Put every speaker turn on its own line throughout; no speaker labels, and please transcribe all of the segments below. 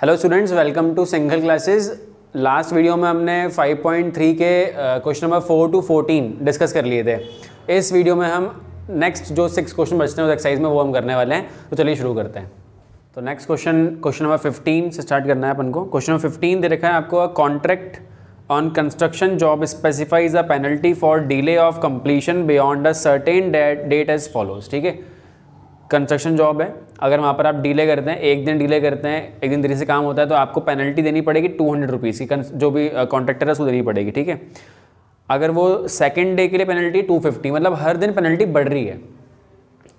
Hello students, welcome to single classes. Last video में हमने 5.3 के क्वेश्चन नंबर 4 to 14 डिस्कस कर लिए थे। इस वीडियो में हम नेक्स्ट जो 6 क्वेश्चन बचते हैं उस एक्सरसाइज में वो हम करने वाले हैं। तो चलिए शुरू करते हैं। तो नेक्स्ट क्वेश्चन नंबर 15 से स्टार्ट करना है अपन को। क्वेश्चन नंबर 15 दे रखा है आपको, contract on construction job specifies a penalty for delay of completion beyond a certain date as follows. ठीक है, कंस्ट्रक्शन जॉब है, अगर वहाँ पर आप डिले करते हैं, एक दिन डिले करते हैं, एक दिन देरी से काम होता है तो आपको पेनल्टी देनी पड़ेगी 200 रुपीज़ की, जो भी कॉन्ट्रैक्टर है उसको देनी पड़ेगी। ठीक है, अगर वो सेकंड डे के लिए पेनल्टी 250, मतलब हर दिन पेनल्टी बढ़ रही है।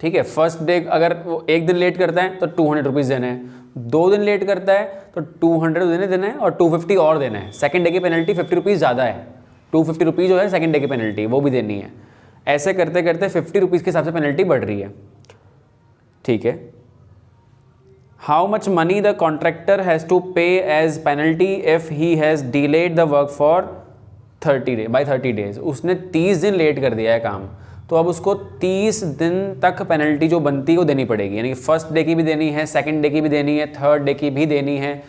ठीक है, फर्स्ट डे अगर वो एक दिन लेट करता है तो 200 रुपीज़ देने हैं, 2 दिन लेट करता है तो 200 देने हैं और 250 और देना है। सेकंड डे की पेनल्टी 50 रुपीज़ ज़्यादा है, 250 रुपीज़ जो है सेकंड डे की पेनल्टी वो भी देनी है। ऐसे करते करते 50 रुपीज़ के हिसाब से पेनल्टी बढ़ रही है। ठीक है, how much money the contractor has to pay as penalty if he has delayed the work for 30 days. उसने 30 दिन लेट कर दिया है काम, तो अब उसको 30 दिन तक पेनल्टी जो बनती है वो देनी पड़ेगी। यानी कि फर्स्ट डे की भी देनी है, सेकंड डे की भी देनी है, थर्ड डे की भी देनी है।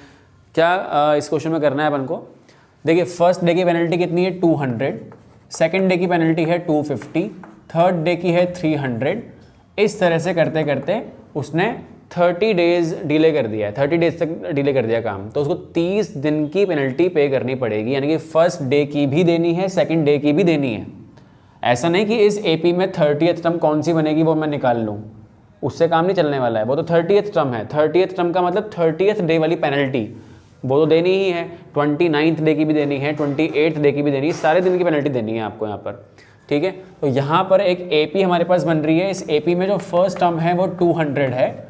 क्या इस क्वेश्चन में करना है अपन को? देखिए, फर्स्ट डे की पेनल्टी कितनी है 200, सेकंड डे की पेनल्टी है 250, थर्ड डे की है 300। इस तरह से करते करते उसने 30 डेज डिले कर दिया है, 30 डेज तक डिले कर दिया काम, तो उसको 30 दिन की पेनल्टी पे करनी पड़ेगी। यानी कि फर्स्ट डे की भी देनी है, सेकंड डे की भी देनी है। ऐसा नहीं कि इस एपी में 30th टर्म कौन सी बनेगी वो मैं निकाल लूँ, उससे काम नहीं चलने वाला है। वो तो 30th टर्म है, 30th टर्म का मतलब 30th डे वाली पेनल्टी वो तो देनी ही है। 29th डे की भी देनी है, 28th डे की भी देनी है, सारे दिन की पेनल्टी देनी है आपको यहाँ पर। ठीक है, तो यहाँ पर एक एपी हमारे पास बन रही है। इस एपी में जो फर्स्ट टर्म है वो 200 है।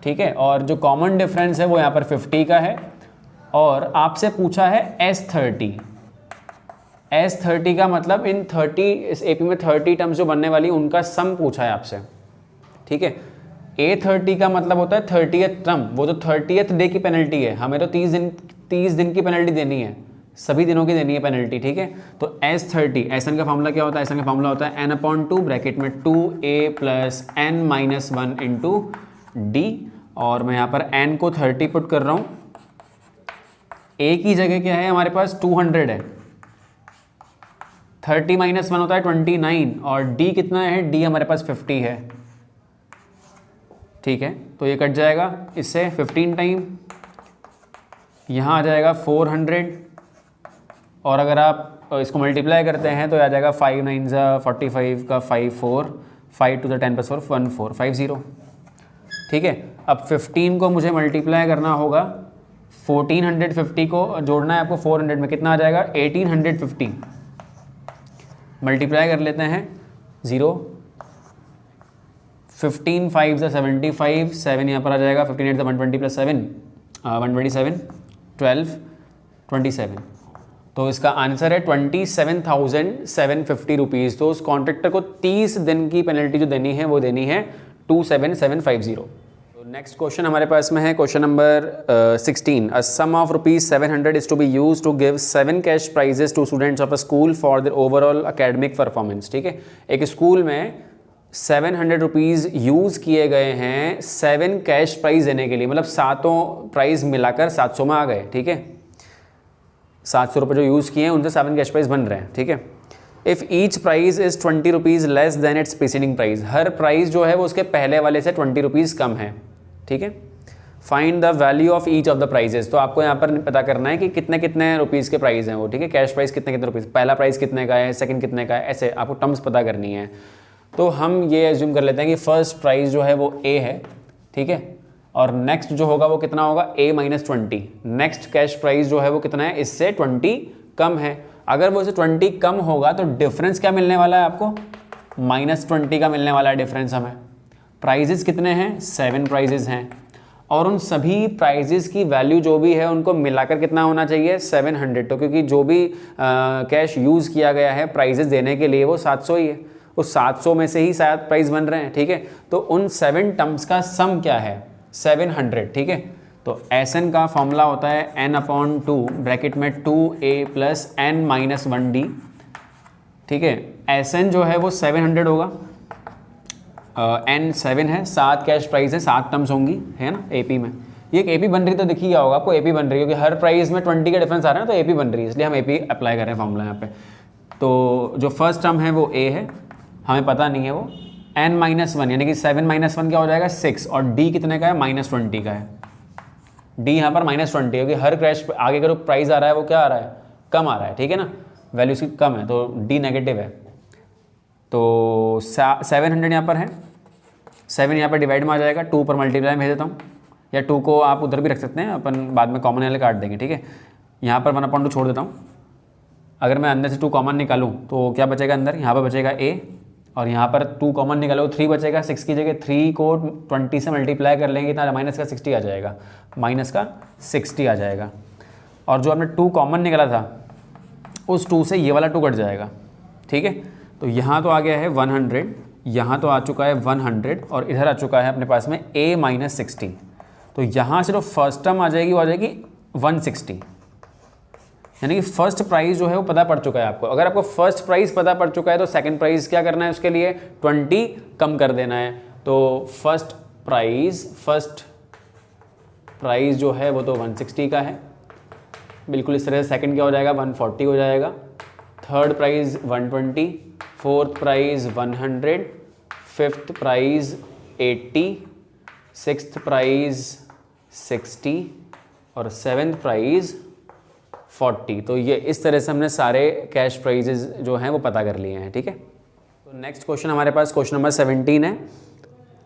ठीक है, और जो कॉमन डिफरेंस है वो यहाँ पर 50 का है। और आपसे पूछा है S30। S30 का मतलब इन 30 इस एपी में 30 टर्म्स जो बनने वाली उनका सम पूछा है आपसे। ठीक है, A30 का मतलब होता है 30th टर्म, वो तो 30th डे की पेनल्टी है। हमें तो 30 दिन की पेनल्टी देनी है, सभी दिनों की देनी है पेनल्टी। ठीक है, तो S30, SN का फॉर्मूला क्या होता है? SN का फॉर्मूला होता है n/2 ब्रैकेट में 2a + n-1 इंटू d। और मैं यहाँ पर n को 30 पुट कर रहा हूँ। a की जगह क्या है हमारे पास? 200 है। 30 - 1 होता है 29 और d कितना है? d हमारे पास 50 है। ठीक है, तो ये कट जाएगा इससे 15 टाइम, यहाँ आ जाएगा 400। और अगर आप इसको मल्टीप्लाई करते हैं तो आ जाएगा 5 × 9 = 45 का 5 4, 5 to the 10 + 4 14 50। ठीक है, अब 15 को मुझे मल्टीप्लाई करना होगा, 1450 को जोड़ना है आपको 400 में, कितना आ जाएगा? 1850। मल्टीप्लाई कर लेते हैं, 0 15 5 = 75, 7 यहाँ पर आ जाएगा, 15 8 = 120 + 7 127, 12 27। तो इसका आंसर है 27,750 रुपीज़। तो उस कॉन्ट्रैक्टर को 30 दिन की पेनल्टी जो देनी है वो देनी है 27750। तो नेक्स्ट क्वेश्चन हमारे पास में है question number 16। A sum of ₹700 is to be use to give 7 cash prizes to students of a school for their overall academic performance. ठीक है, एक स्कूल में 700 रुपीज़ यूज़ किए गए हैं 7 कैश प्राइज़ देने के लिए, मतलब सातों प्राइज़ मिलाकर 700 में आ गए। ठीक है, 700 रुपये जो यूज़ किए हैं उनसे 7 कैश प्राइस बन रहे हैं। ठीक है, if each price is 20 rupees less than it's preceding price, her price जो है वो उसके पहले वाले से 20 रुपीज़ कम है। ठीक है, find the value of each of the prizes. तो आपको यहाँ पर पता करना है कि कितने कितने रुपीज़ के प्राइस हैं वो। ठीक है, कैश प्राइस कितने कितने रुपीज़, पहला प्राइस कितने का है, सेकंड कितने का है, ऐसे आपको टर्म्स पता करनी है। तो हम ये एज्यूम कर लेते हैं कि फर्स्ट प्राइस जो है वो A है। ठीक है, और नेक्स्ट जो होगा वो कितना होगा? A - 20। नेक्स्ट कैश प्राइस जो है वो कितना है? इससे 20 कम है। अगर वो इससे 20 कम होगा तो डिफरेंस क्या मिलने वाला है आपको? -20 का मिलने वाला है डिफरेंस हमें। प्राइजेस कितने हैं? 7 प्राइजेस हैं, और उन सभी प्राइजेस की वैल्यू जो भी है उनको मिलाकर कितना होना चाहिए? 700। तो क्योंकि जो भी कैश यूज़ किया गया है प्राइजेस देने के लिए वो 700 ही है, उस 700 में से ही शायद प्राइस बन रहे हैं। ठीक है, तो उन 7 टर्म्स का सम क्या है? 700। ठीक है, तो SN का फॉर्मूला होता है n/2 ब्रैकेट में 2a + n-1d। ठीक है, SN जो है वो 700 होगा, n 7 है, 7 कैश प्राइस है, 7 टर्म्स होंगी, है ना एपी में। ये एक AP बन रही तो दिख ही गया होगा आपको, AP बन रही है क्योंकि हर प्राइस में 20 का डिफरेंस आ रहा है, तो AP बन रही है, इसलिए हम AP अप्लाई कर रहे हैं फॉर्मूला यहाँ पे। तो जो फर्स्ट टर्म है वो A है, हमें पता नहीं है वो, n-1 यानी कि 7 - 1 क्या हो जाएगा 6, और D कितने का है -20 का है। D यहाँ पर -20 क्योंकि हर क्रैश आगे का जो प्राइस आ रहा है वो क्या आ रहा है, कम आ रहा है, ठीक है ना, वैल्यू इसकी कम है, तो D नेगेटिव है। तो 700 यहाँ पर है, 7 यहाँ पर डिवाइड में आ जाएगा, 2 पर मल्टीप्लाई भेज देता हूँ, या 2 को आप उधर भी रख सकते हैं, अपन बाद में कॉमन वाले काट देंगे, ठीक है। यहाँ पर 1/2 छोड़ देता हूँ, अगर मैं अंदर से 2 कॉमन निकालूँ तो क्या बचेगा अंदर, यहाँ पर बचेगा A, और यहाँ पर 2 कॉमन निकालो 3 बचेगा, 6 की जगह 3 को 20 से मल्टीप्लाई कर लेंगे कितना, -60 आ जाएगा, -60 आ जाएगा। और जो हमने 2 कॉमन निकाला था उस 2 से ये वाला 2 कट जाएगा, ठीक है। तो यहाँ तो आ गया है 100, यहाँ तो आ चुका है 100, और इधर आ चुका है अपने पास में A -60। तो यहाँ से जो फर्स्ट टर्म आ जाएगी वो आ जाएगी 160, यानी कि फर्स्ट प्राइस जो है वो पता पड़ चुका है आपको। अगर आपको फर्स्ट प्राइस पता पड़ चुका है तो सेकंड प्राइस क्या करना है, उसके लिए 20 कम कर देना है। तो फर्स्ट प्राइस जो है वो तो 160 का है, बिल्कुल इस तरह से। सेकंड क्या हो जाएगा 140 हो जाएगा, third price 120, fourth price 100, fifth price 80, sixth price 60 और सेवेंथ प्राइस 40। तो ये इस तरह से हमने सारे कैश प्राइजेज जो हैं वो पता कर लिए हैं, ठीक है। तो नेक्स्ट क्वेश्चन हमारे पास क्वेश्चन नंबर 17 है।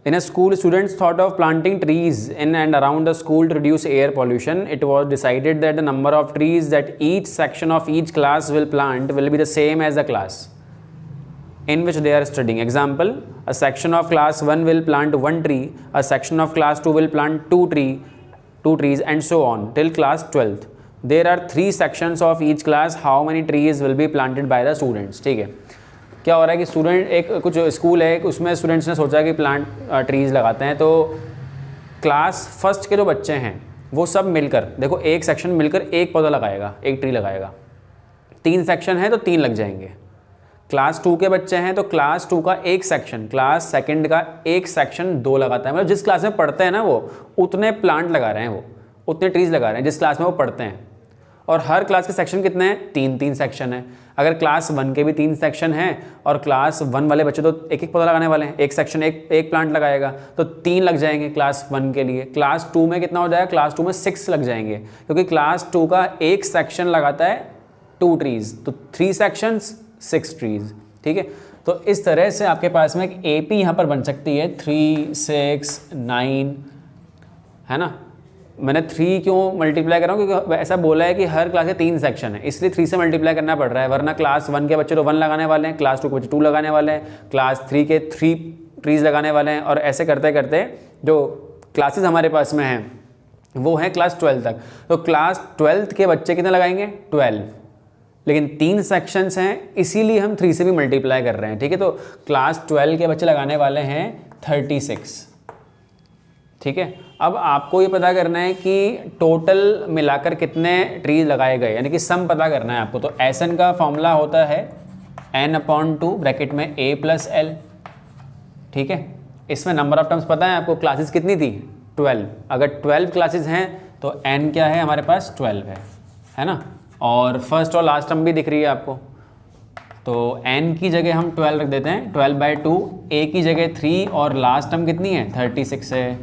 In a school students thought of planting trees in and around the school to reduce air pollution. It was decided that the number of trees that each section of each class will plant will be the same as the class in which they are studying. Example, a section of class 1 will plant 1 tree, a section of class 2 will plant 2 trees and so on till class 12th. There are 3 sections of each class. How many trees will be planted by the students? ठीक है, क्या हो रहा है कि student एक कुछ school है, उसमें स्टूडेंट्स ने सोचा कि प्लांट ट्रीज़ लगाते हैं। तो क्लास फर्स्ट के जो बच्चे हैं वो सब मिलकर, देखो एक सेक्शन मिलकर एक पौधा लगाएगा, एक ट्री लगाएगा। 3 सेक्शन है तो 3 लग जाएंगे। क्लास 2 के बच्चे हैं तो क्लास 2 का एक सेक्शन, क्लास सेकंड का एक सेक्शन 2 लगाता है। मतलब जिस क्लास में पढ़ते हैं ना वो उतने प्लांट लगा रहे हैं, वो उतने ट्रीज़ लगा रहे हैं जिस क्लास में वो पढ़ते हैं। और हर क्लास के सेक्शन कितने हैं, 3 सेक्शन है। अगर क्लास 1 के भी 3 सेक्शन हैं और क्लास 1 वाले बच्चे तो एक पौधा लगाने वाले हैं, एक सेक्शन एक प्लांट लगाएगा, तो 3 लग जाएंगे क्लास 1 के लिए। क्लास 2 में कितना हो जाएगा, क्लास 2 में 6 लग जाएंगे, क्योंकि क्लास 2 का एक सेक्शन लगाता है 2 ट्रीज़, तो 3 सेक्शंस 6 ट्रीज़, ठीक है। तो इस तरह से आपके पास में एक AP यहाँ पर बन सकती है 3, 6, 9, है ना। मैंने 3 क्यों मल्टीप्लाई कर रहा हूँ, क्योंकि ऐसा बोला है कि हर क्लास के 3 सेक्शन है, इसलिए 3 से मल्टीप्लाई करना पड़ रहा है। वरना क्लास 1 के बच्चे तो 1 लगाने वाले हैं, क्लास 2 के बच्चे 2 लगाने वाले हैं, क्लास 3 के 3 ट्रीज़ लगाने वाले हैं, और ऐसे करते करते जो क्लासेस हमारे पास में हैं वो है क्लास 12 तक। तो क्लास 12 के बच्चे कितने लगाएंगे, 12, लेकिन 3 सेक्शंस हैं इसीलिए हम 3 से भी मल्टीप्लाई कर रहे हैं, ठीक है। तो क्लास 12 के बच्चे लगाने वाले हैं 36, ठीक है। अब आपको ये पता करना है कि टोटल मिलाकर कितने ट्रीज लगाए गए, यानी कि सम पता करना है आपको। तो SN का फॉर्मूला होता है n/2 ब्रैकेट में A + L, ठीक है। इसमें नंबर ऑफ टर्म्स पता है आपको, क्लासेस कितनी थी 12। अगर 12 क्लासेस हैं तो n क्या है हमारे पास 12 है ना। और फर्स्ट और लास्ट टर्म भी दिख रही है आपको, तो n की जगह हम 12 रख देते हैं, 12/2, A की जगह 3 और लास्ट टर्म कितनी है 36 है।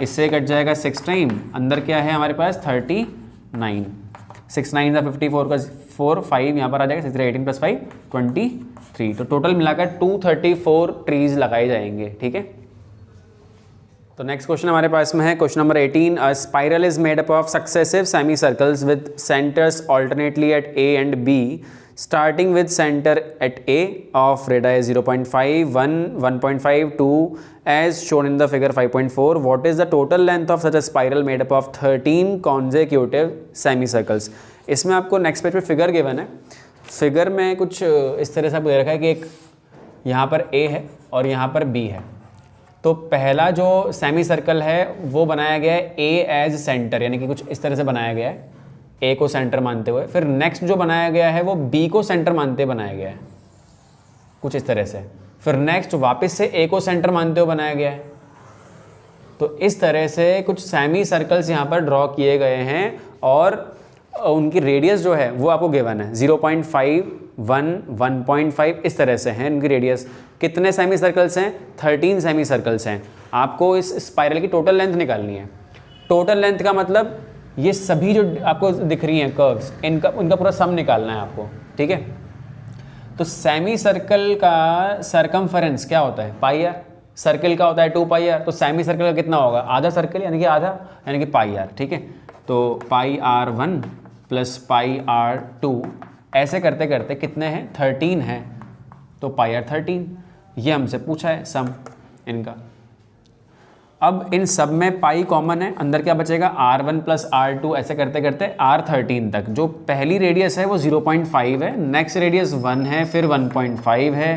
इससे कट जाएगा 6 टाइम, अंदर क्या है हमारे पास 39, 6 9 54 का 4, 5 यहाँ पर आ जाएगा, 6 18 + 5 23। तो टोटल मिलाकर 234 ट्रीज लगाए जाएंगे, ठीक है। तो नेक्स्ट क्वेश्चन हमारे पास में है question number 18। A spiral is made up of successive semi circles with centres alternately at A and B, starting with center at A of radii 0.5, 1, 1.5, 2 as shown in the figure 5.4. What is the total length of such a spiral made up of 13 consecutive semicircles? इसमें आपको next page पे figure given है। Figure में कुछ इस तरह से आपको दे रखा है कि एक यहाँ पर A है और यहाँ पर B है। तो पहला जो सेमी सर्कल है वो बनाया गया है A एज सेंटर, यानी कि कुछ इस तरह से बनाया गया है A को सेंटर मानते हुए। फिर नेक्स्ट जो बनाया गया है वो B को सेंटर मानते हुए बनाया गया है, कुछ इस तरह से। फिर नेक्स्ट वापस से A को सेंटर मानते हुए बनाया गया है, तो इस तरह से कुछ सेमी सर्कल्स यहाँ पर ड्रॉ किए गए हैं और उनकी रेडियस जो है वो आपको गिवन है 0.5, 1, 1.5 इस तरह से हैं इनकी रेडियस। कितने सेमी सर्कल्स हैं? 13 सेमी सर्कल्स हैं। आपको इस स्पाइरल की टोटल लेंथ निकालनी है। टोटल लेंथ का मतलब ये सभी जो आपको दिख रही हैं कर्व्स, उनका पूरा सम निकालना है आपको, ठीक है। तो सेमी सर्कल का सरकमफेरेंस क्या होता है? पाई आर। सर्कल का होता है 2 पाई आर। तो सेमी सर्कल का कितना होगा? आधा सर्कल यानी कि आधा, यानी कि पाई आर, ठीक है। तो पाई आर 1 प्लस पाई आर 2 ऐसे करते करते कितने हैं? 13 हैं, तो पाई आर 13 ये हमसे पूछा है सम इनका। अब इन सब में पाई कॉमन है, अंदर क्या बचेगा? R1 प्लस R2 ऐसे करते करते R13 तक। जो पहली रेडियस है वो 0.5 है, नेक्स्ट रेडियस 1 है, फिर 1.5 है।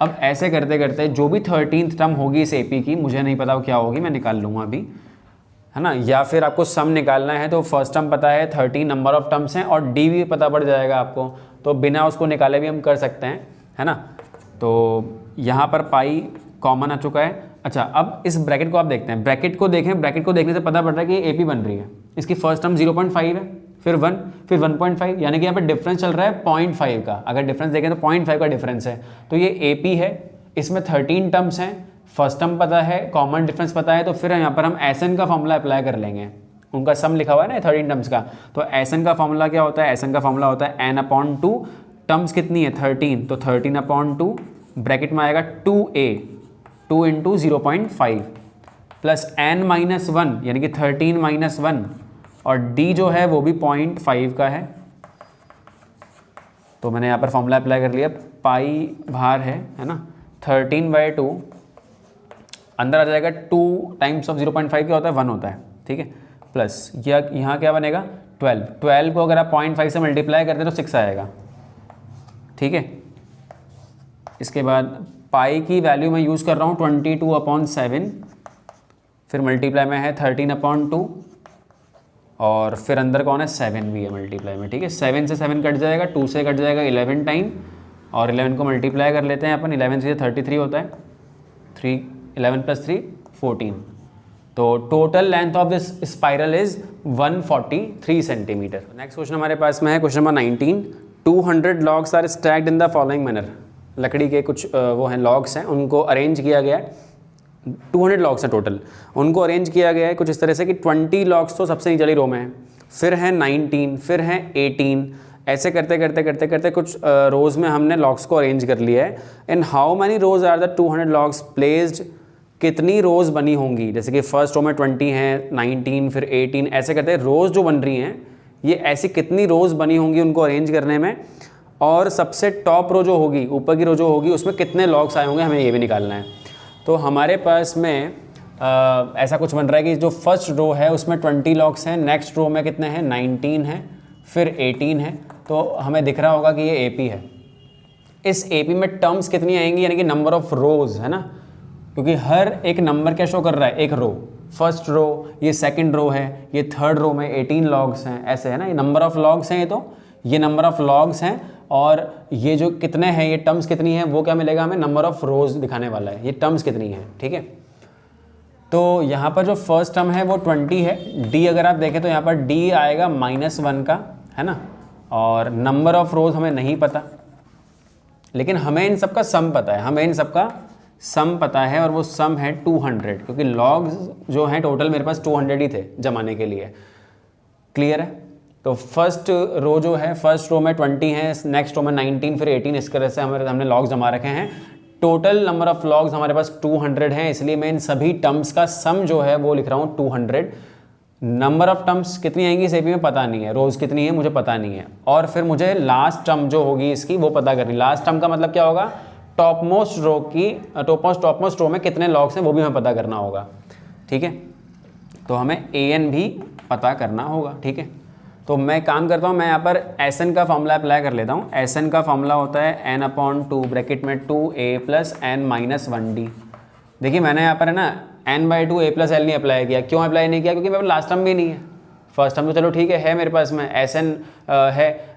अब ऐसे करते करते जो भी 13th टर्म होगी इस AP की, मुझे नहीं पता वो क्या होगी, मैं निकाल लूँगा अभी, है ना। या फिर आपको सम निकालना है तो फर्स्ट टर्म पता है, 13 नंबर ऑफ टर्म्स हैं और D भी पता पड़ जाएगा आपको, तो बिना उसको निकाले भी हम कर सकते हैं, है ना। तो यहाँ पर पाई कॉमन आ चुका है। अच्छा, अब इस ब्रैकेट को आप देखते हैं, ब्रैकेट को देखें, ब्रैकेट को देखने से पता पड़ रहा है कि ये AP बन रही है। इसकी फर्स्ट टर्म 0.5 है, फिर 1, फिर 1.5, यानी कि यहाँ पे डिफरेंस चल रहा है 0.5 का। अगर डिफरेंस देखें तो 0.5 का डिफरेंस है। तो ये AP है, इसमें 13 टर्म्स हैं, फर्स्ट टर्म पता है, कॉमन डिफरेंस पता है, तो फिर यहाँ पर हम SN का फॉर्मूला अप्लाई कर लेंगे। उनका सम लिखा हुआ है ना 13 टर्म्स का, तो SN का फॉर्मूला क्या होता है? SN का फॉर्मूला होता है n/2। टर्म्स कितनी है? 13, तो 13/2 ब्रैकेट में आएगा 2a, 2 इंटू 0.5 प्लस n-1 यानी कि 13-1, और D जो है वो भी 0.5 का है। तो मैंने यहाँ पर फॉर्मूला अप्लाई कर लिया, पाई भार है ना, 13/2 अंदर आ जाएगा, 2 टाइम्स ऑफ 0.5 क्या होता है? 1 होता है, ठीक है। प्लस यहाँ क्या बनेगा? 12 को अगर आप 0.5 से मल्टीप्लाई करते तो 6 आएगा, ठीक है। इसके बाद पाई की वैल्यू मैं यूज़ कर रहा हूँ 22/7, फिर मल्टीप्लाई में है 13/2 और फिर अंदर कौन है? 7 भी है मल्टीप्लाई में, ठीक है। 7 से 7 कट जाएगा, 2 से कट जाएगा 11 टाइम, और 11 को मल्टीप्लाई कर लेते हैं अपन, 11 से 33 होता है, 11 प्लस 3 14। तो total length of this spiral is 143 centimetre. Next question हमारे पास में है question number 19। 200 logs are stacked in the following manner. लकड़ी के कुछ वो हैं लॉग्स हैं, उनको अरेंज किया गया है। 200 लॉग्स हैं टोटल, उनको अरेंज किया गया है कुछ इस तरह से कि 20 लॉग्स तो सबसे निचली रो में है, फिर हैं 19, फिर हैं 18, ऐसे करते करते करते करते कुछ रोज़ में हमने लॉग्स को अरेंज कर लिया है। And how many rows are the 200 logs placed? कितनी रोज़ बनी होंगी? जैसे कि फर्स्ट रो में 20 हैं, 19, फिर 18, ऐसे करते रोज़ जो बन रही हैं, ये ऐसी कितनी रोज़ बनी होंगी उनको अरेंज करने में, और सबसे टॉप रो जो होगी, ऊपर की रो जो होगी, उसमें कितने लॉग्स आए होंगे, हमें ये भी निकालना है। तो हमारे पास में ऐसा कुछ बन रहा है कि जो फर्स्ट रो है उसमें 20 लॉग्स हैं, नेक्स्ट रो में कितने हैं? 19 हैं, फिर 18 है। तो हमें दिख रहा होगा कि ये AP है। इस AP में टर्म्स कितनी आएंगी, यानी कि नंबर ऑफ रोज, है ना, क्योंकि हर एक नंबर क्या शो कर रहा है? एक रो। फर्स्ट रो, ये सेकंड रो है, ये थर्ड रो में 18 लॉग्स हैं, ऐसे है ना, ये नंबर ऑफ लॉग्स हैं, ये तो ये नंबर ऑफ लॉग्स हैं, और ये जो कितने हैं, ये टर्म्स कितनी है, वो क्या मिलेगा हमें? नंबर ऑफ रोज दिखाने वाला है, ये टर्म्स कितनी है, ठीक है। तो यहाँ पर जो फर्स्ट टर्म है वो 20 है। D अगर आप देखें तो यहाँ पर D आएगा -1 का, है ना, और नंबर ऑफ रोज हमें नहीं पता, लेकिन हमें इन सब का सम पता है, हमें इन सब का सम पता है, और वो सम है 200, क्योंकि लॉग्स जो हैं टोटल मेरे पास 200 ही थे जमाने के लिए। क्लियर है? तो फर्स्ट रो जो है, फर्स्ट रो में 20 है, नेक्स्ट रो में 19, फिर 18, इस तरह से हमने लॉग्स जमा रखे हैं। टोटल नंबर ऑफ लॉग्स हमारे पास 200 हैं, इसलिए मैं इन सभी टर्म्स का सम जो है वो लिख रहा हूँ 200। नंबर ऑफ टर्म्स कितनी आएंगी इस AP में पता नहीं है, रोज़ कितनी है मुझे पता नहीं है, और फिर मुझे लास्ट टर्म जो होगी इसकी वो पता करनी। लास्ट टर्म का मतलब क्या होगा? टॉप मोस्ट रो की टॉप मोस्ट रो में कितने लॉग्स हैं वो भी हमें पता करना होगा, ठीक है। तो हमें AN भी पता करना होगा, ठीक है। तो मैं काम करता हूँ, मैं यहाँ पर SN का फॉर्मूला अप्लाई कर लेता हूँ। SN का फॉर्मूला होता है n/2 ब्रैकेट में 2a प्लस n-1d। देखिए मैंने यहाँ पर है ना n/2 a प्लस l नहीं अप्लाई किया। क्यों अप्लाई नहीं किया? क्योंकि मेरे पास लास्ट टर्म भी नहीं है, फर्स्ट टर्म तो चलो ठीक है मेरे पास में, SN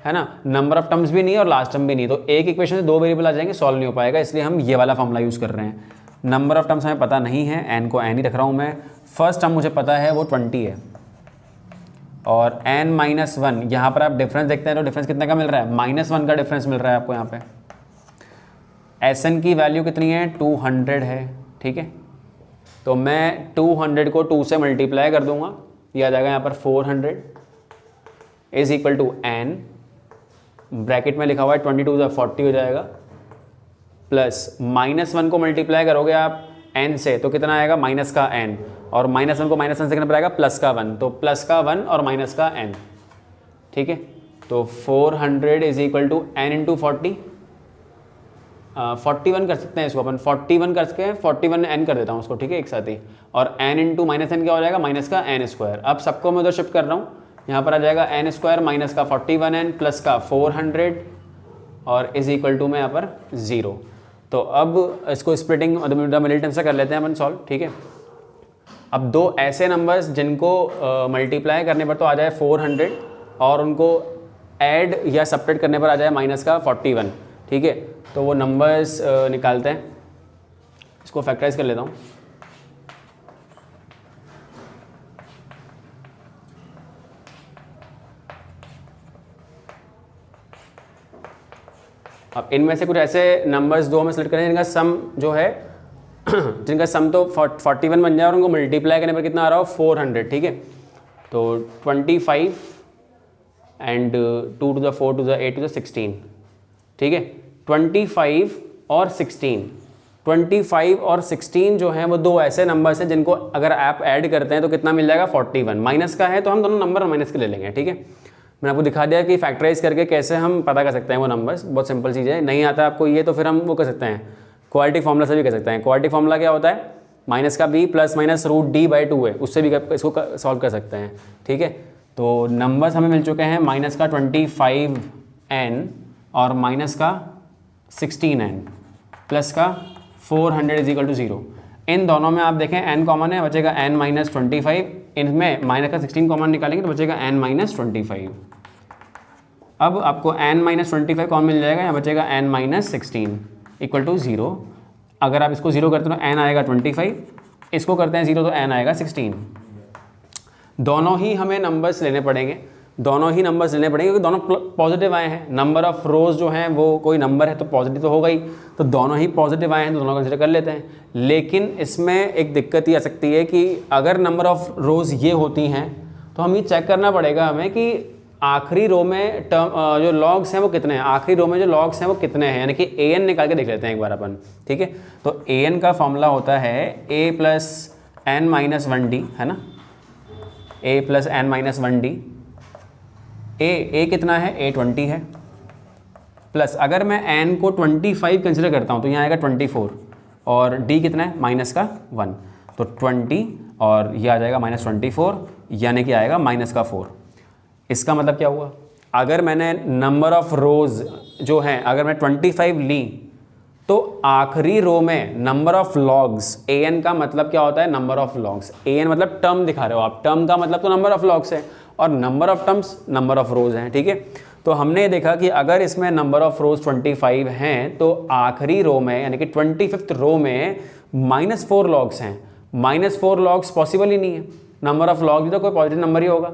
है ना, नंबर ऑफ टर्म्स भी नहीं है और लास्ट टर्म भी नहीं, तो एक इक्वेशन से 2 वेरिएबल आ जाएंगे, सॉल्व नहीं हो पाएगा, इसलिए हम ये वाला फॉर्मूला यूज़ कर रहे हैं। नंबर ऑफ टर्म्स हमें पता नहीं है, n को n ही रख रहा हूँ मैं। फर्स्ट टर्म मुझे पता है वो 20 है, और n-1 यहाँ पर आप डिफरेंस देखते हैं तो डिफरेंस कितने का मिल रहा है, -1 का डिफरेंस मिल रहा है आपको यहाँ पे। Sn की वैल्यू कितनी है, 200 है, ठीक है। तो मैं 200 को 2 से मल्टीप्लाई कर दूंगा, ये आ जाएगा यहाँ पर 400 is equal to n, bracket में लिखा हुआ है 22 × 40 हो जाएगा, प्लस -1 को मल्टीप्लाई करोगे आप n से तो कितना आएगा, माइनस का n, और -1 को -1 से कितना पर आएगा, प्लस का 1, तो प्लस का 1 और माइनस का n, ठीक है। तो 400 is equal to n into 40, 41 कर सकते हैं इसको अपन, 41 कर सकते हैं, 41 n कर देता हूँ उसको, ठीक है, एक साथ ही, और n इंटू -n क्या हो जाएगा, माइनस का n²। अब सबको मैं उधर शिफ्ट कर रहा हूँ, यहाँ पर आ जाएगा n² माइनस का 41n प्लस का 400 और इज इक्वल टू में यहाँ पर 0। तो अब इसको स्प्लिटिंग मिडिल टर्म से कर लेते हैं अपन सॉल्व, ठीक है। अब दो ऐसे नंबर्स जिनको मल्टीप्लाई करने पर तो आ जाए 400 और उनको ऐड या सब्ट्रैक्ट करने पर आ जाए माइनस का 41, ठीक है। तो वो नंबर्स निकालते हैं, इसको फैक्टराइज कर लेता हूँ। अब इनमें से कुछ ऐसे नंबर्स दो हमें सेलेक्ट करें जिनका सम जो है जिनका सम तो 41 बन जाए और उनको मल्टीप्लाई करने पर कितना आ रहा हो, 400, ठीक है। तो 25 and 2 to the 4 to the 8 to the 16, ठीक है। 25 और 16 जो है वो दो ऐसे नंबर्स हैं जिनको अगर आप ऐड करते हैं तो कितना मिल जाएगा, 41। माइनस का है तो हम दोनों नंबर माइनस के ले लेंगे, ठीक है। मैंने आपको दिखा दिया कि फैक्टराइज करके कैसे हम पता कर सकते हैं वो नंबर्स, बहुत सिंपल चीज़ है। नहीं आता आपको ये तो फिर हम वो कर सकते हैं, क्वाड्रेटिक फार्मूला से भी कर सकते हैं। क्वाड्रेटिक फार्मूला क्या होता है, माइनस का b प्लस माइनस √d/2 है, उससे भी इसको सॉल्व कर सकते हैं, ठीक है। तो नंबर्स हमें मिल चुके हैं, माइनस का 25n और माइनस का 16n प्लस का 400 इज इक्वल टू 0। इन दोनों में आप देखें n कॉमन है, बचेगा n-25, इनमें माइनस का 16 कॉमन निकालेंगे तो बचेगा n-25। अब आपको n-25 कॉमन मिल जाएगा, यहाँ बचेगा n-16 इक्वल टू 0। अगर आप इसको 0 करते हो तो n आएगा 25, इसको करते हैं 0 तो n आएगा 16। दोनों ही हमें नंबर्स लेने पड़ेंगे, क्योंकि दोनों पॉजिटिव आए हैं। नंबर ऑफ रोज़ जो हैं वो कोई नंबर है तो पॉजिटिव तो होगा ही, तो दोनों ही पॉजिटिव आए हैं तो दोनों कंसिडर कर लेते हैं। लेकिन इसमें एक दिक्कत ये आ सकती है कि अगर नंबर ऑफ रोज़ ये होती हैं तो हम ये चेक करना पड़ेगा हमें कि आखिरी रो में टर्म जो लॉग्स हैं वो कितने हैं, आखिरी रो में जो लॉग्स हैं वो कितने हैं, यानी कि an निकाल के देख लेते हैं एक बार अपन, ठीक है। तो an का फॉर्मूला होता है a प्लस n-1d, है ना, a प्लस n-1d। a कितना है, a 20 है, प्लस अगर मैं n को 25 कंसिडर करता हूँ तो यहाँ आएगा 24, और d कितना है, माइनस का 1, तो 20 और ये आ जाएगा -24, यानी कि आएगा माइनस का 4। इसका मतलब क्या हुआ, अगर मैंने नंबर ऑफ रोज़ जो हैं अगर मैं 25 ली तो आखिरी रो में नंबर ऑफ लॉग्स, an का मतलब क्या होता है, नंबर ऑफ लॉग्स, an मतलब टर्म दिखा रहे हो आप, टर्म का मतलब तो नंबर ऑफ लॉग्स है और number of terms number of rows हैं, ठीक है। तो हमने देखा कि अगर इसमें नंबर ऑफ रोज़ 25 हैं तो आखिरी रो में यानी कि 25th रो में -4 लॉग्स हैं। -4 लॉग्स पॉसिबल ही नहीं है, नंबर ऑफ लॉग्स भी तो कोई पॉजिटिव नंबर ही होगा,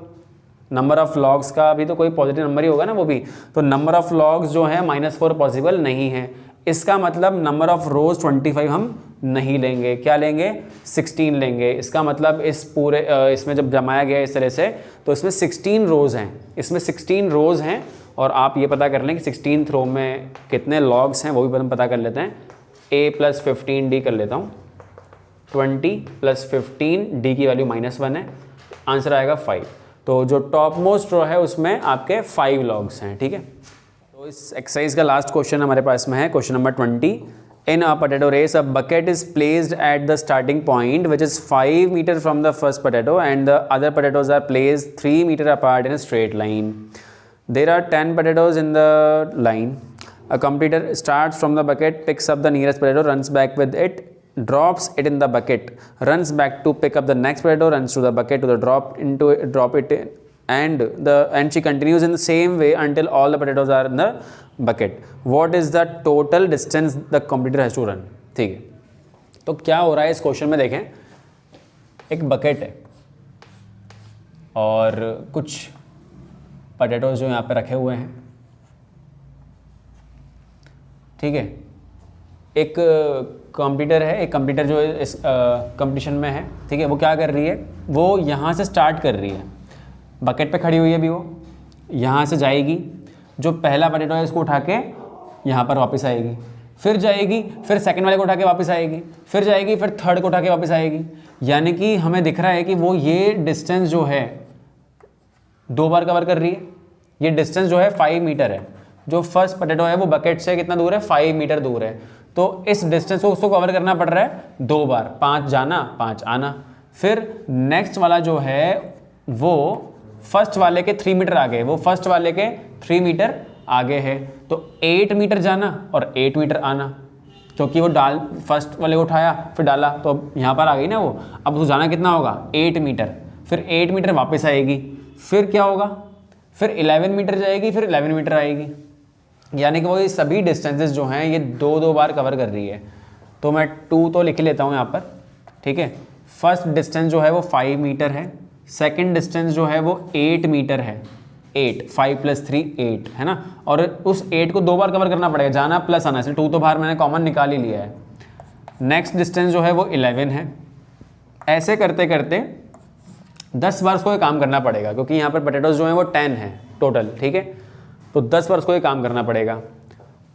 नंबर ऑफ लॉग्स का भी तो कोई पॉजिटिव नंबर ही होगा ना वो भी, तो नंबर ऑफ लॉग्स जो है -4 पॉसिबल नहीं है। इसका मतलब नंबर ऑफ रोज़ 25 हम नहीं लेंगे, क्या लेंगे, 16 लेंगे। इसका मतलब इस पूरे इसमें जब जमाया गया इस तरह से तो इसमें 16 रोज़ हैं, इसमें 16 रोज़ हैं, और आप ये पता कर लें कि 16th रो में कितने लॉग्स हैं वो भी हम पता कर लेते हैं। a प्लस 15d कर लेता हूँ, 20 प्लस 15, d की वैल्यू -1 है, आंसर आएगा 5। तो जो टॉप मोस्ट रो है उसमें आपके 5 लॉग्स हैं, ठीक है। तो इस एक्सरसाइज का लास्ट क्वेश्चन हमारे पास में है, question number 20। In a potato race, a bucket is placed at the starting point, which is 5 meters from the first potato, and the other potatoes are placed 3 meters apart in a straight line. There are 10 potatoes in the line. A competitor starts from the bucket, picks up the nearest potato, runs back with it, drops it in the bucket, runs back to pick up the next potato, runs to the bucket to the drop it in, and she continues in the same way until all the potatoes are in the bucket. What is the total distance the competitor has to run? ठीक है, तो क्या हो रहा है इस question में देखें, एक बकेट है और कुछ पोटैटोज जो यहाँ पे रखे हुए हैं, ठीक है। एक कंप्यूटर है, एक कंप्यूटर जो इस कंपटीशन में है, ठीक है, वो क्या कर रही है, वो यहाँ से स्टार्ट कर रही है, बकेट पे खड़ी हुई है अभी, वो यहाँ से जाएगी, जो पहला पोटैटो है इसको उठा के यहाँ पर वापस आएगी, फिर जाएगी, फिर सेकंड वाले को उठा के वापस आएगी, फिर जाएगी, फिर थर्ड को उठा के वापस आएगी। यानी कि हमें दिख रहा है कि वो ये डिस्टेंस जो है 2 बार कवर कर रही है। ये डिस्टेंस जो है 5 मीटर है। जो फर्स्ट पोटैटो है वो बकेट से कितना दूर है, 5 मीटर दूर है। तो इस डिस्टेंस को उसको कवर करना पड़ रहा है 2 बार, 5 जाना 5 आना। फिर नेक्स्ट वाला जो है वो फर्स्ट वाले के 3 मीटर आगे, वो फर्स्ट वाले के 3 मीटर आगे है, तो 8 मीटर जाना और 8 मीटर आना, क्योंकि वो फर्स्ट वाले को उठाया फिर डाला, तो अब यहाँ पर आ गई ना वो। अब उसको जाना कितना होगा, 8 मीटर, फिर 8 मीटर वापस आएगी, फिर क्या होगा, फिर 11 मीटर जाएगी, फिर 11 मीटर आएगी। यानी कि वो ये सभी डिस्टेंसेस जो हैं ये 2-2 बार कवर कर रही है। तो मैं 2 तो लिख लेता हूँ यहाँ पर, ठीक है। फर्स्ट डिस्टेंस जो है वो 5 मीटर है, सेकंड डिस्टेंस जो है वो 8 मीटर है, 8, 5 + 3 8 है ना। और उस 8 को 2 बार कवर करना पड़ेगा, जाना प्लस आना, इसलिए 2 तो बाहर मैंने कॉमन निकाल ही लिया है। नेक्स्ट डिस्टेंस जो है वो 11 है। ऐसे करते करते 10 बार उसको ये काम करना पड़ेगा, क्योंकि यहाँ पर पोटैटोज जो हैं वो 10 है टोटल, ठीक है। तो 10 बार उसको ये काम करना पड़ेगा।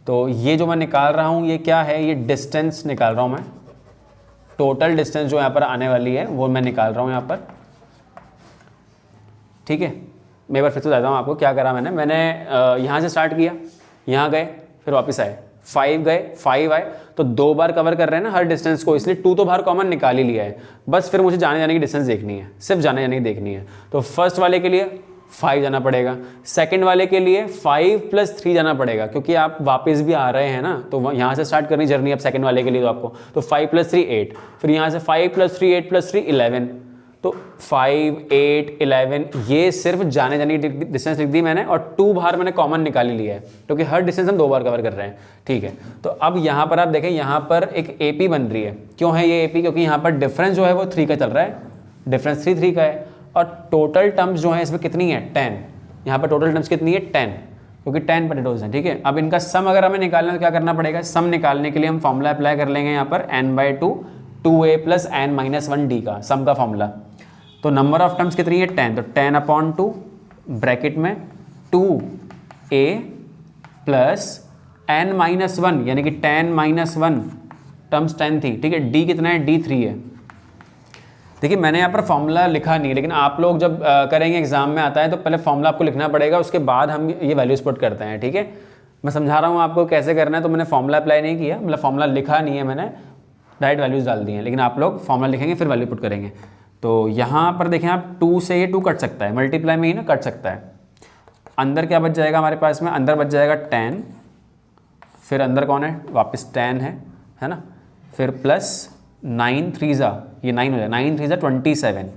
तो ये जो मैं निकाल रहा हूँ ये क्या है, ये डिस्टेंस निकाल रहा हूँ मैं, टोटल डिस्टेंस जो यहाँ पर आने वाली है वो मैं निकाल रहा हूँ यहाँ पर, ठीक है। मैं एक बार फिर से बताता हूँ आपको क्या करा मैंने यहाँ से स्टार्ट किया, यहाँ गए, फिर वापस आए, 5 गए, 5 आए, तो 2 बार कवर कर रहे हैं ना हर डिस्टेंस को, इसलिए 2 तो बाहर कॉमन निकाल ही लिया है। बस फिर मुझे जाने जाने की डिस्टेंस देखनी है, सिर्फ जाने जाने की देखनी है। तो फर्स्ट वाले के लिए 5 जाना पड़ेगा, सेकंड वाले के लिए 5 + 3 जाना पड़ेगा, क्योंकि आप वापस भी आ रहे हैं ना, तो यहाँ से स्टार्ट करनी जर्नी अब सेकंड वाले के लिए, तो आपको तो 5 + 3 8, फिर यहाँ से 5 + 3 8 + 3 11, तो 5 8 11, ये सिर्फ जाने जाने की डिस्टेंस लिख दी मैंने, और 2 बाहर मैंने कॉमन निकाल लिया है, क्योंकि हर डिस्टेंस हम 2 बार कवर कर रहे हैं, ठीक है। तो अब यहाँ पर आप देखें, यहाँ पर एक AP बन रही है। क्यों है ये AP, क्योंकि यहाँ पर डिफरेंस जो है वो 3 का चल रहा है, डिफरेंस 3 का है, और टोटल टर्म्स जो है इसमें कितनी है, 10। यहाँ पर टोटल टर्म्स कितनी है, 10, क्योंकि 10 पोटैटोज हैं, ठीक है। अब इनका सम अगर हमें निकालना है तो क्या करना पड़ेगा, सम निकालने के लिए हम फॉर्मूला अप्लाई कर लेंगे यहाँ पर n/2 2a + n-1d का सम का फॉर्मूला। तो नंबर ऑफ टर्म्स कितनी है, 10, तो 10/2 ब्रैकेट में 2a + n-1, यानी कि 10-1 टर्म्स 10 थी, ठीक है। d कितना है, d 3 है। देखिए मैंने यहाँ पर फॉर्मूला लिखा नहीं है, लेकिन आप लोग जब करेंगे एग्जाम में आता है तो पहले फॉर्मूला आपको लिखना पड़ेगा, उसके बाद हम ये वैल्यूज पुट करते हैं, ठीक है। मैं समझा रहा हूँ आपको कैसे करना है, तो मैंने फॉर्मूला अप्लाई नहीं किया, मतलब फॉर्मूला लिखा नहीं है मैंने, डायरेक्ट वैल्यूज डाल दी हैं, लेकिन आप लोग फॉर्मूला लिखेंगे फिर वैल्यू पुट करेंगे। तो यहाँ पर देखें आप, 2 से ये 2 कट सकता है, मल्टीप्लाई में ही ना कट सकता है। अंदर क्या बच जाएगा हमारे पास में, अंदर बच जाएगा 10, फिर अंदर कौन है, वापस 10 है ना, फिर प्लस 9 3 जा, ये 9 हो जाए, 9 3 जा 27।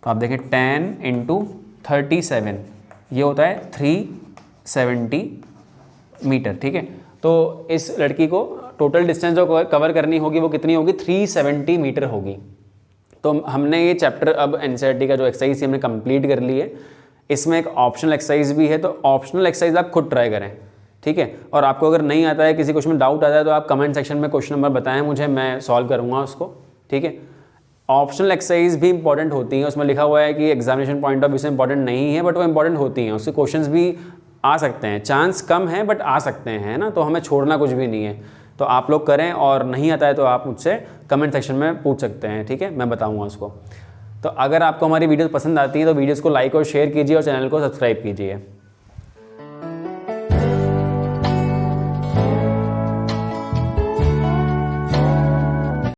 तो आप देखें 10 × 37 ये होता है 370 मीटर, ठीक है। तो इस लड़की को टोटल डिस्टेंस जो कवर करनी होगी वो कितनी होगी, 370 मीटर होगी। तो हमने ये चैप्टर अब NCERT का जो एक्सरसाइज हमने कंप्लीट कर ली है। इसमें एक ऑप्शनल एक्सरसाइज भी है, तो ऑप्शनल एक्सरसाइज आप खुद ट्राई करें, ठीक है। और आपको अगर नहीं आता है, किसी क्वेश्चन में डाउट आता है, तो आप कमेंट सेक्शन में क्वेश्चन नंबर बताएं मुझे, मैं सॉल्व करूँगा उसको, ठीक है। ऑप्शनल एक्सरसाइज भी इंपॉर्टेंट होती हैं, उसमें लिखा हुआ है कि एग्जामिनेशन पॉइंट ऑफ व्यू से इंपॉर्टेंट नहीं है, बट वो इंपॉर्टेंट होती हैं, उसके क्वेश्चंस भी आ सकते हैं, चांस कम है बट आ सकते हैं ना, तो हमें छोड़ना कुछ भी नहीं है। तो आप लोग करें, और नहीं आता है तो आप मुझसे कमेंट सेक्शन में पूछ सकते हैं, ठीक है, मैं बताऊँगा उसको। तो अगर आपको हमारी वीडियो पसंद आती है तो वीडियोज़ को लाइक और शेयर कीजिए और चैनल को सब्सक्राइब कीजिए।